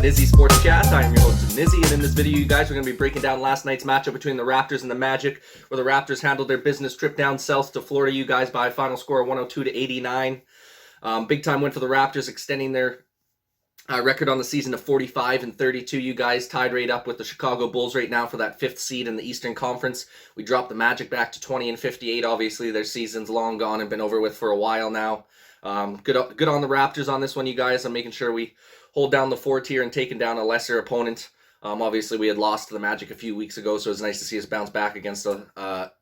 Nizzy Sports Chat. I am your host, Nizzy, and in this video, you guys, we're going to be breaking down last night's matchup between the Raptors and the Magic, where the Raptors handled their business trip down south to Florida, you guys, by a final score of 102-89. Big time win for the Raptors, extending their record on the season to 45-32. You guys tied right up with the Chicago Bulls right now for that fifth seed in the Eastern Conference. We dropped the Magic back to 20-58. Obviously, their season's long gone and been over with for a while now. Good on the Raptors on this one, you guys. I'm making sure we hold down the fort here and taking down a lesser opponent. Obviously, we had lost to the Magic a few weeks ago, so it's nice to see us bounce back against an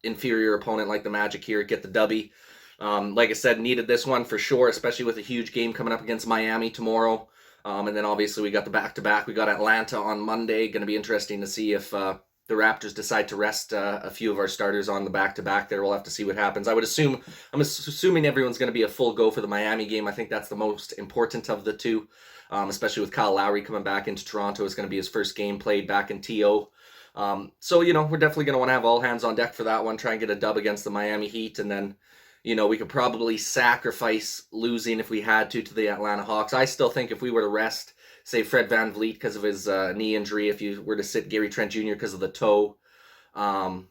inferior opponent like the Magic here, get the W. Like I said, needed this one for sure, especially with a huge game coming up against Miami tomorrow. And then obviously we got the back-to-back. We got Atlanta on Monday. Going to be interesting to see if the Raptors decide to rest a few of our starters on the back-to-back there. We'll have to see what happens. I'm assuming everyone's going to be a full go for the Miami game. I think that's the most important of the two, especially with Kyle Lowry coming back into Toronto. It's going to be his first game played back in TO. So, we're definitely going to want to have all hands on deck for that one, try and get a dub against the Miami Heat, and then we could probably sacrifice losing if we had to the Atlanta Hawks. I still think if we were to rest, say, Fred VanVleet because of his knee injury, if you were to sit Gary Trent Jr. because of the toe, and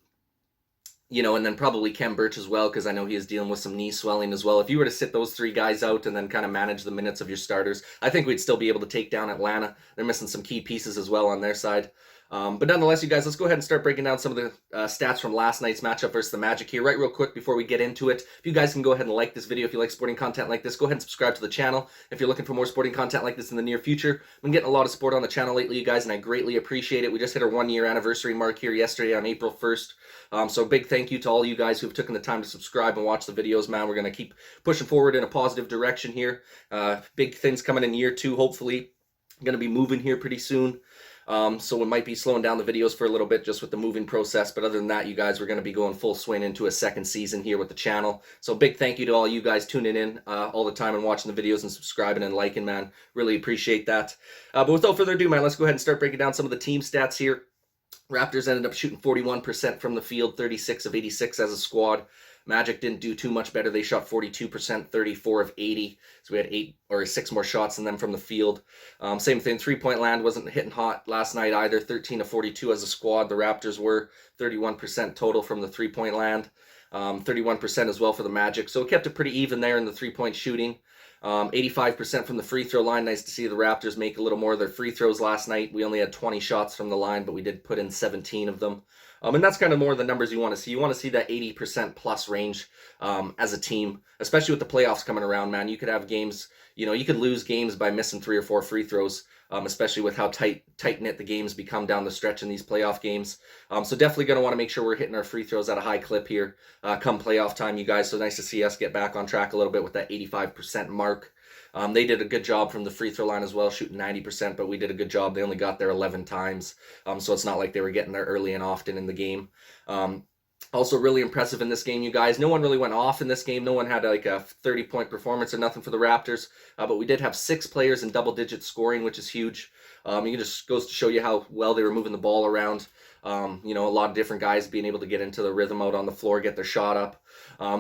then probably Kem Birch as well because I know he is dealing with some knee swelling as well. If you were to sit those three guys out and then kind of manage the minutes of your starters, I think we'd still be able to take down Atlanta. They're missing some key pieces as well on their side. But nonetheless, you guys, let's go ahead and start breaking down some of the stats from last night's matchup versus the Magic here. Right real quick before we get into it, if you guys can go ahead and like this video, if you like sporting content like this, go ahead and subscribe to the channel. If you're looking for more sporting content like this in the near future, I've been getting a lot of support on the channel lately, you guys, and I greatly appreciate it. We just hit our 1-year anniversary mark here yesterday on April 1st. So big thank you to all you guys who've taken the time to subscribe and watch the videos, man. We're going to keep pushing forward in a positive direction here. Big things coming in year 2, hopefully. Going to be moving here pretty soon. So we might be slowing down the videos for a little bit just with the moving process. But other than that, you guys, we're going to be going full swing into a second season here with the channel. So big thank you to all you guys tuning in all the time and watching the videos and subscribing and liking, man. Really appreciate that. But without further ado, man, let's go ahead and start breaking down some of the team stats here. Raptors ended up shooting 41% from the field, 36 of 86 as a squad. Magic didn't do too much better. They shot 42%, 34 of 80. So we had 6 more shots than them from the field. Same thing, three-point land wasn't hitting hot last night either. 13 of 42 as a squad. The Raptors were 31% total from the three-point land. 31% as well for the Magic. So it kept it pretty even there in the three-point shooting. 85% from the free throw line. Nice to see the Raptors make a little more of their free throws last night. We only had 20 shots from the line, but we did put in 17 of them. And that's kind of more the numbers you want to see. You want to see that 80% plus range as a team, especially with the playoffs coming around, man. You could have games, you could lose games by missing 3 or 4 free throws, especially with how tight-knit the games become down the stretch in these playoff games. So definitely going to want to make sure we're hitting our free throws at a high clip here come playoff time, you guys. So nice to see us get back on track a little bit with that 85% mark. They did a good job from the free throw line as well, shooting 90%, but we did a good job. They only got there 11 times, so it's not like they were getting there early and often in the game. Also really impressive in this game, you guys. No one really went off in this game. No one had like a 30-point performance or nothing for the Raptors, but we did have 6 players in double-digit scoring, which is huge. It just goes to show you how well they were moving the ball around. A lot of different guys being able to get into the rhythm out on the floor, get their shot up.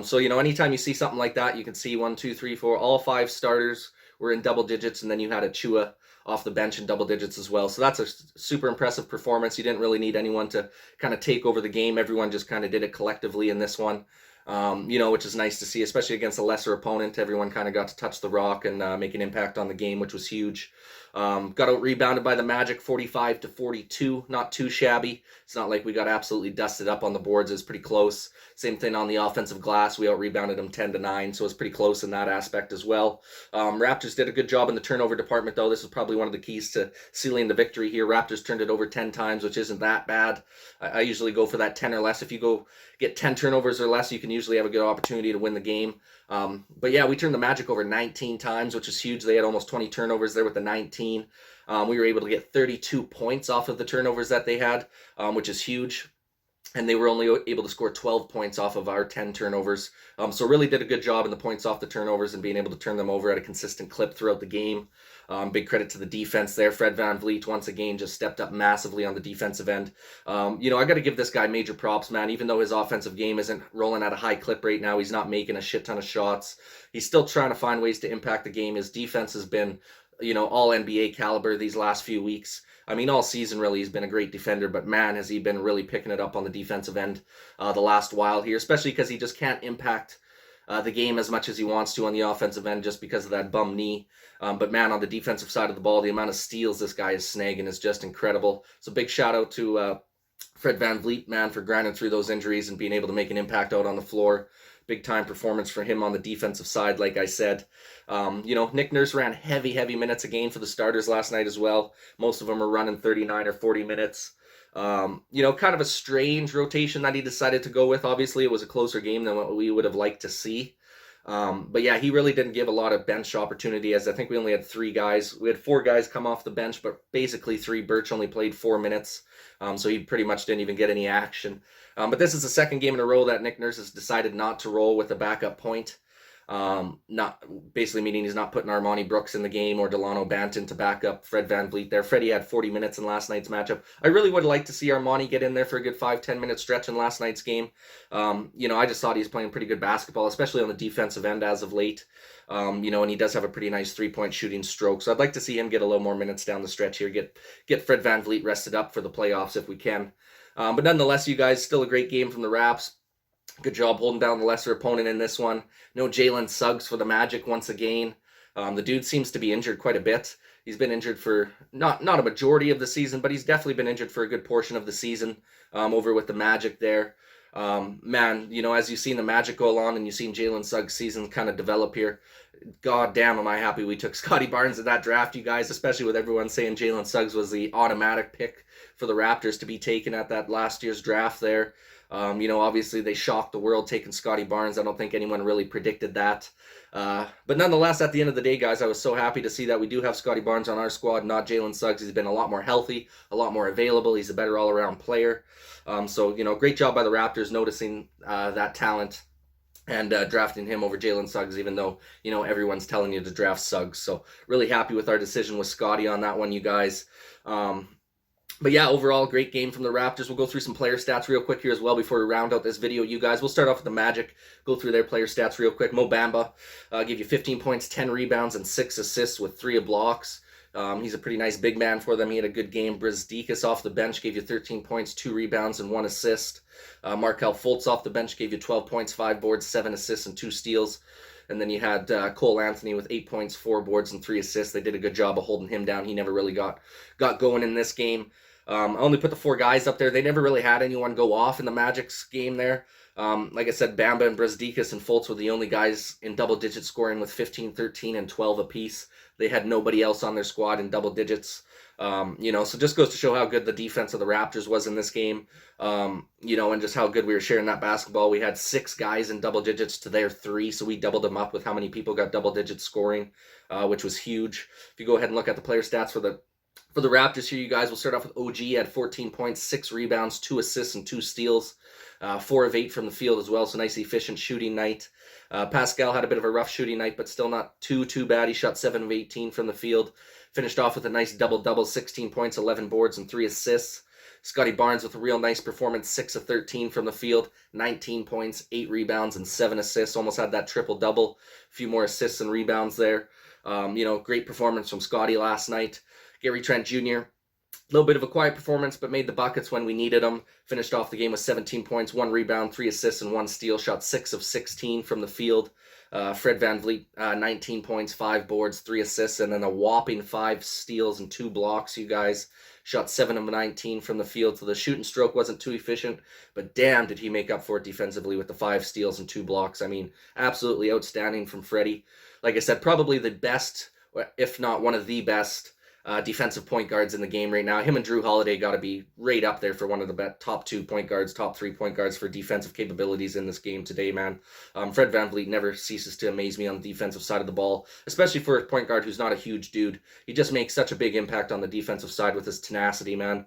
So anytime you see something like that, you can see 1, 2, 3, 4, all 5 starters were in double digits, and then you had Achua off the bench in double digits as well. So that's a super impressive performance. You didn't really need anyone to kind of take over the game. Everyone just kind of did it collectively in this one, which is nice to see, especially against a lesser opponent. Everyone kind of got to touch the rock and make an impact on the game, which was huge. Got out rebounded by the Magic 45-42, not too shabby. It's not like we got absolutely dusted up on the boards. It was pretty close. Same thing on the offensive glass. We out rebounded them 10-9, so it's pretty close in that aspect as well. Raptors did a good job in the turnover department, though. This is probably one of the keys to sealing the victory here. Raptors turned it over 10 times, which isn't that bad. I usually go for that 10 or less. If you go get 10 turnovers or less, you can usually have a good opportunity to win the game. But yeah, we turned the Magic over 19 times, which is huge. They had almost 20 turnovers there with the 19. We were able to get 32 points off of the turnovers that they had, which is huge. And they were only able to score 12 points off of our 10 turnovers. So really did a good job in the points off the turnovers and being able to turn them over at a consistent clip throughout the game. Big credit to the defense there. Fred VanVleet, once again, just stepped up massively on the defensive end. I got to give this guy major props, man. Even though his offensive game isn't rolling at a high clip right now, he's not making a shit ton of shots. He's still trying to find ways to impact the game. His defense has been all NBA caliber these last few weeks. I mean, all season really he's been a great defender, but man, has he been really picking it up on the defensive end the last while here, especially because he just can't impact the game as much as he wants to on the offensive end just because of that bum knee. But man, on the defensive side of the ball, the amount of steals this guy is snagging is just incredible. So big shout out to Fred VanVleet, man, for grinding through those injuries and being able to make an impact out on the floor. Big time performance for him on the defensive side, like I said. Nick Nurse ran heavy minutes a game for the starters last night as well. Most of them are running 39 or 40 minutes. Kind of a strange rotation that he decided to go with. Obviously, it was a closer game than what we would have liked to see. But yeah, he really didn't give a lot of bench opportunity, as I think we only had 3 guys. We had 4 guys come off the bench, but basically 3. Birch only played 4 minutes, so he pretty much didn't even get any action. But this is the second game in a row that Nick Nurse has decided not to roll with a backup point. Not basically meaning he's not putting Armani Brooks in the game or Delano Banton to back up Fred VanVleet there. Freddie had 40 minutes in last night's matchup. I really would like to see Armani get in there for a good 5-10 minute stretch in last night's game. I just thought he's playing pretty good basketball, especially on the defensive end as of late. And he does have a pretty nice 3-point shooting stroke. So I'd like to see him get a little more minutes down the stretch here, get Fred VanVleet rested up for the playoffs if we can. But nonetheless, you guys, still a great game from the Raps. Good job holding down the lesser opponent in this one. No Jalen Suggs for the Magic once again. The dude seems to be injured quite a bit. He's been injured for not a majority of the season, but he's definitely been injured for a good portion of the season over with the Magic there. As you've seen the Magic go along and you've seen Jalen Suggs' season kind of develop here, god damn am I happy we took Scotty Barnes in that draft, you guys, especially with everyone saying Jalen Suggs was the automatic pick for the Raptors to be taken at that last year's draft there. Obviously they shocked the world taking Scotty Barnes. I don't think anyone really predicted that. But nonetheless, at the end of the day, guys, I was so happy to see that we do have Scotty Barnes on our squad, not Jalen Suggs. He's been a lot more healthy, a lot more available. He's a better all-around player. Great job by the Raptors noticing that talent and drafting him over Jalen Suggs, even though, everyone's telling you to draft Suggs. So really happy with our decision with Scotty on that one, you guys. But yeah, overall, great game from the Raptors. We'll go through some player stats real quick here as well before we round out this video, you guys. We'll start off with the Magic, go through their player stats real quick. Mo Bamba gave you 15 points, 10 rebounds, and 6 assists with 3 blocks. He's a pretty nice big man for them. He had a good game. Brazdeikis off the bench gave you 13 points, 2 rebounds, and 1 assist. Markelle Fultz off the bench gave you 12 points, 5 boards, 7 assists, and 2 steals. And then you had Cole Anthony with 8 points, 4 boards, and 3 assists. They did a good job of holding him down. He never really got going in this game. I only put the 4 guys up there. They never really had anyone go off in the Magic's game there. Like I said, Bamba and Brazdeikis and Fultz were the only guys in double-digit scoring with 15, 13, and 12 apiece. They had nobody else on their squad in double digits. So just goes to show how good the defense of the Raptors was in this game, and just how good we were sharing that basketball. We had 6 guys in double digits to their 3, so we doubled them up with how many people got double-digit scoring, which was huge. If you go ahead and look at the player stats for the Raptors here, you guys, we'll start off with OG at 14 points, 6 rebounds, 2 assists, and 2 steals. 4 of 8 from the field as well, so nice efficient shooting night. Pascal had a bit of a rough shooting night, but still not too bad. He shot 7 of 18 from the field. Finished off with a nice double-double, 16 points, 11 boards, and 3 assists. Scotty Barnes with a real nice performance, 6 of 13 from the field, 19 points, 8 rebounds, and 7 assists. Almost had that triple-double. A few more assists and rebounds there. Great performance from Scotty last night. Gary Trent Jr., a little bit of a quiet performance, but made the buckets when we needed them. Finished off the game with 17 points, 1 rebound, 3 assists, and 1 steal. Shot 6 of 16 from the field. Fred VanVleet, 19 points, 5 boards, 3 assists, and then a whopping 5 steals and 2 blocks, you guys. Shot 7 of 19 from the field, so the shooting stroke wasn't too efficient, but damn did he make up for it defensively with the 5 steals and 2 blocks. I mean, absolutely outstanding from Freddie. Like I said, probably the best, if not one of the best, defensive point guards in the game right now. Him and Drew Holiday got to be right up there for one of the top 2 point guards, top 3 point guards for defensive capabilities in this game today, man. Fred VanVleet never ceases to amaze me on the defensive side of the ball, especially for a point guard who's not a huge dude. He just makes such a big impact on the defensive side with his tenacity, man.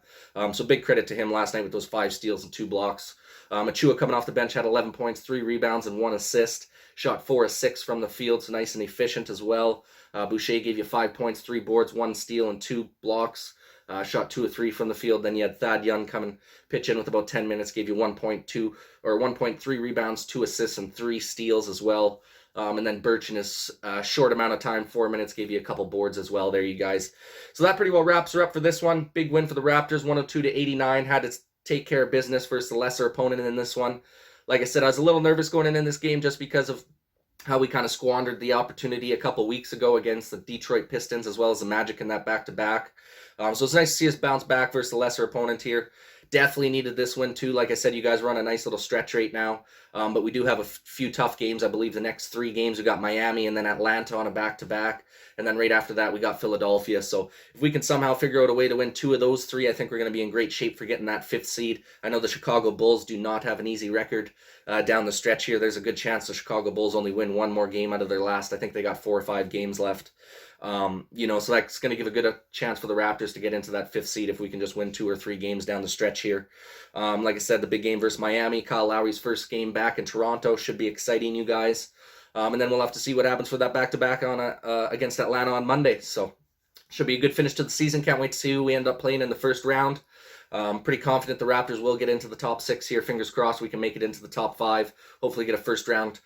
So big credit to him last night with those 5 steals and 2 blocks. Achua coming off the bench had 11 points, 3 rebounds, and 1 assist. Shot 4 of 6 from the field, so nice and efficient as well. Boucher gave you 5 points, 3 boards, 1 steal, and 2 blocks. shot 2 of 3 from the field. Then you had Thad Young coming pitch in with about 10 minutes, gave you 1.2 or 1.3 rebounds, 2 assists, and 3 steals as well. And then Birch in his short amount of time, 4 minutes, gave you a couple boards as well there, you guys. So that pretty well wraps her up for this one. Big win for the Raptors, 102-89. Had to take care of business versus the lesser opponent in this one. Like I said, I was a little nervous going in this game just because of how we kind of squandered the opportunity a couple weeks ago against the Detroit Pistons as well as the Magic in that back-to-back. So it's nice to see us bounce back versus the lesser opponent here. Definitely needed this win too. Like I said, you guys are on a nice little stretch right now. But we do have a few tough games. I believe the next 3 games, we got Miami and then Atlanta on a back-to-back. And then right after that, we got Philadelphia. So if we can somehow figure out a way to win 2 of those 3, I think we're going to be in great shape for getting that 5th seed. I know the Chicago Bulls do not have an easy record down the stretch here. There's a good chance the Chicago Bulls only win 1 more game out of their last. I think they got 4 or 5 games left. So that's going to give a good chance for the Raptors to get into that 5th seed if we can just win 2 or 3 games down the stretch here. Like I said, the big game versus Miami, Kyle Lowry's first game back in Toronto should be exciting, you guys. And then we'll have to see what happens for that back-to-back on against Atlanta on Monday. So should be a good finish to the season. Can't wait to see who we end up playing in the first round. Pretty confident the Raptors will get into the top 6 here. Fingers crossed we can make it into the top 5. Hopefully get a first round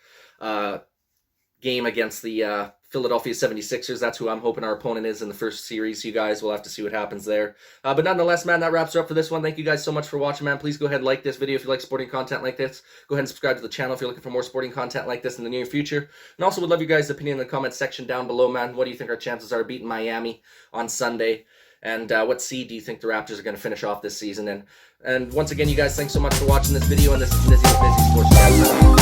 game against the Philadelphia 76ers. That's who I'm hoping our opponent is in the first series. You guys will have to see what happens there. But nonetheless, man, that wraps it up for this one. Thank you guys so much for watching, man. Please go ahead and like this video if you like sporting content like this. Go ahead and subscribe to the channel if you're looking for more sporting content like this in the near future. And also would love you guys' opinion in the comments section down below, man. What do you think our chances are of beating Miami on Sunday? And what seed do you think the Raptors are going to finish off this season in? And once again, you guys, thanks so much for watching this video. And this is Nizzy with Nizzy Sports Channel.